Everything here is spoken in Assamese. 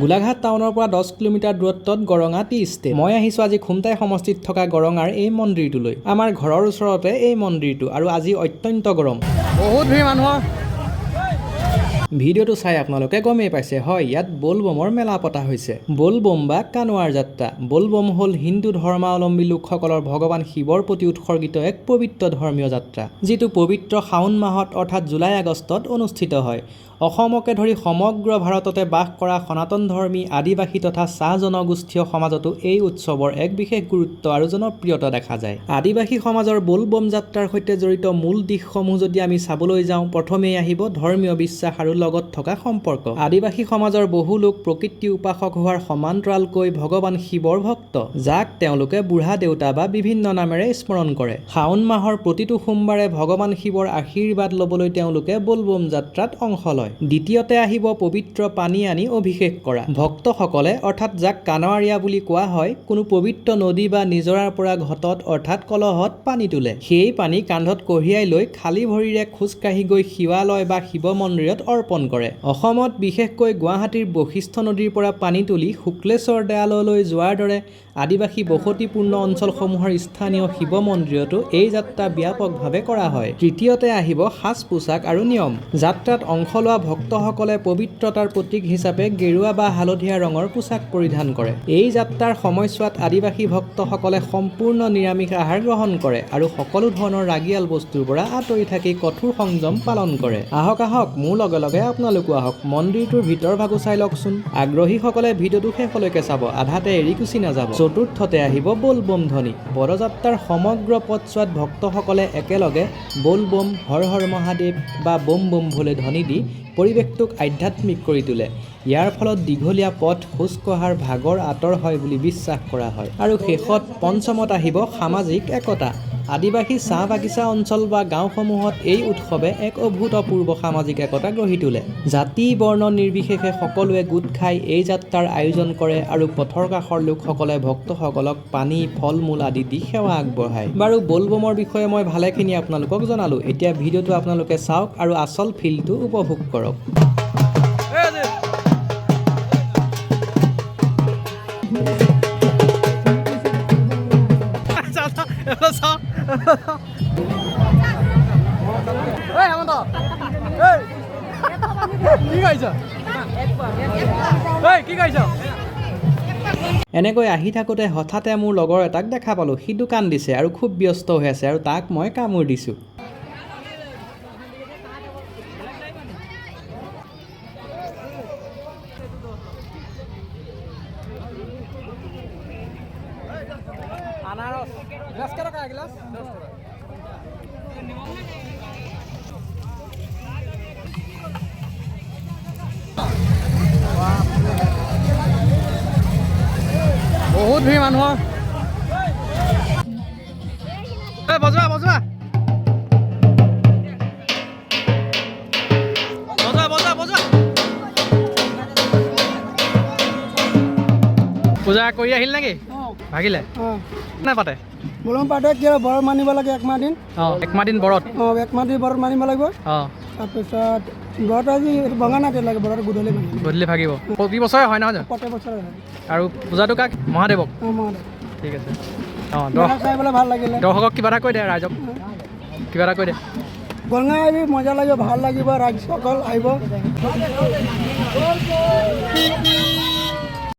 গোলাঘাট টাউনৰ পৰা 10 কিলোমিটাৰ দূৰত্বত গৰঙা টি ষ্টেট। মই আহিছোঁ আজি খুমটাই সমষ্টিত থকা গৰঙাৰ এই মন্দিৰটোলৈ। আমাৰ ঘৰৰ ওচৰতে এই মন্দিৰটো আৰু আজি অত্যন্ত গৰম। বহুত ভিৰ মানুহৰ। ভিডিঅ'টো চাই আপোনালোকে গমেই পাইছে, হয় ইয়াত বলবমৰ মেলা পতা হৈছে। বলবম বা কানোৱাৰ যাত্ৰা। বলবম হ'ল হিন্দু ধৰ্মাৱলম্বী লোকসকলৰ ভগৱান শিৱৰ প্ৰতি উৎসৰ্গিত এক পবিত্ৰ ধৰ্মীয় যাত্ৰা, যিটো পবিত্ৰ শাওণ মাহত অৰ্থাৎ জুলাই আগষ্টত অনুষ্ঠিত হয়। অসমকে ধৰি সমগ্ৰ ভাৰততে বাস কৰা সনাতন ধৰ্মী আদিবাসী তথা চাহ জনগোষ্ঠীয় সমাজতো এই উৎসৱৰ এক বিশেষ গুৰুত্ব আৰু জনপ্ৰিয়তা দেখা যায়। আদিবাসী সমাজৰ বলবম যাত্ৰাৰ সৈতে জড়িত মূল দিশসমূহ যদি আমি চাবলৈ যাওঁ, প্ৰথমেই আহিব ধৰ্মীয় বিশ্বাস আৰু লগত থকা সম্পৰ্ক। আদিবাসী সমাজৰ বহু লোক প্ৰকৃতি উপাসক হোৱাৰ সমান্তৰালকৈ ভগৱান শিৱৰ ভক্ত, যাক তেওঁলোকে বুঢ়া দেউতা বা বিভিন্ন নামেৰে স্মৰণ কৰে। শাওণ মাহৰ প্ৰতিটো সোমবাৰে ভগৱান শিৱৰ আশীৰ্বাদ ল'বলৈ তেওঁলোকে বলবম যাত্ৰাত অংশ লয়। দ্বিতীয়তে আহিব পবিত্ৰ পানী আনি অভিষেক কৰা। ভক্তসকলে অৰ্থাৎ যাক কানৱাৰীয়া বুলি কোৱা হয়, কোনো পবিত্ৰ নদী বা নিজৰাৰ পৰা ঘটত অৰ্থাৎ কলহত পানী তোলে। সেই পানী কান্ধত কঢ়িয়াই লৈ খালী ভৰিৰে খোজকাঢ়ি গৈ শিৱালয় বা শিৱ মন্দিৰত অৰ্পণ কৰে। অসমত বিশেষকৈ গুৱাহাটীৰ বশিষ্ঠ নদীৰ পৰা পানী তুলি শুক্লেশ্বৰ দেৱালয়লৈ যোৱাৰ দৰে আদিবাসী বসতিপূৰ্ণ অঞ্চলসমূহৰ স্থানীয় শিৱ মন্দিৰতো এই যাত্ৰা ব্যাপকভাৱে কৰা হয়। তৃতীয়তে আহিব সাজ পোছাক আৰু নিয়ম। যাত্ৰাত অংশ লোৱা ভক্তসকলে পবিত্ৰতাৰ প্ৰতীক হিচাপে গেৰুৱা বা হালধীয়া ৰঙৰ পোছাক পৰিধান কৰে। এই যাত্ৰাৰ সময়ছোৱাত আদিবাসী ভক্তসকলে সম্পূৰ্ণ নিৰামিষ আহাৰ গ্ৰহণ কৰে আৰু সকলো ধৰণৰ ৰাগিয়াল বস্তুৰ পৰা আঁতৰি থাকি কঠোৰ সংযম পালন কৰে। আহক মোৰ লগে লগে আপোনালোকো আহক, মন্দিৰটোৰ ভিতৰ ভাগো চাই লওকচোন। আগ্ৰহীসকলে ভিডিঅ'টো শেষলৈকে চাব, আধাতে এৰি গুচি নাযাব। চতুৰ্থতে আহিব বলবম ধ্বনি। বৰযাত্ৰাৰ সমগ্ৰ পথছোৱাত ভক্তসকলে একেলগে বলবম, হৰ হৰ মহাদেৱ বা বম বম ভোলে ধ্বনি দি পৰিৱেশটোক আধ্যাত্মিক কৰি তোলে। ইয়াৰ ফলত দীঘলীয়া পথ খোজ কঢ়াৰ ভাগৰ আঁতৰ হয় বুলি বিশ্বাস কৰা হয়। আৰু শেষত পঞ্চমত আহিব সামাজিক একতা। আদিবাসী চাহ বাগিচা অঞ্চল বা গাঁওসমূহত এই উৎসৱে এক অভূতপূৰ্ব সামাজিক একতা গঢ়ি তোলে। জাতি বৰ্ণ নিৰ্বিশেষে সকলোৱে গোট খাই এই যাত্ৰাৰ আয়োজন কৰে আৰু পথৰ কাষৰ লোকসকলে ভক্তসকলক পানী, ফল মূল আদি দি সেৱা আগবঢ়ায়। বাৰু বলবমৰ বিষয়ে মই ভালেখিনি আপোনালোকক জনালোঁ। এতিয়া ভিডিঅ'টো আপোনালোকে চাওক আৰু আচল ফিলটো উপভোগ কৰক। এনেকৈ আহি থাকোঁতে হঠাতে মোৰ লগৰ এটাক দেখা পালোঁ। সি দোকান দিছে আৰু খুব ব্যস্ত হৈ আছে আৰু তাক মই কামোৰ দিছোঁ। বহুত ভিৰ মানুহৰ। বজোৱা বজোৱা বজোৱা বজোৱা বজোৱা। পূজা কৰি আহিল নেকি? ভাগিলে নাই পাতে বলবম পাতে কি বৰ মানিব লাগে একমাহ দিন। একমাহ দিন বৰত। একমাহ দিন বৰত মানিব লাগিব। তাৰপিছত বৰত আজি ভঙা নাতে লাগে, বৰত গধূলি মানিব, গধূলি ভাগিব। প্ৰতি বছৰে হয় নহয় জানো? প্ৰত্যেক বছৰে হয়। আৰু পূজাটো কাক? মহাদেৱক। মহাদেৱ। ঠিক আছে। চাই পেলাই ভাল লাগিলে। দৰ্শকক কিবা এটা কৈ দে, ৰাইজক কিবা এটা কৈ দে। গৰঙা আহিবি, মজা লাগিব, ভাল লাগিব, ৰাইজসকল আহিব।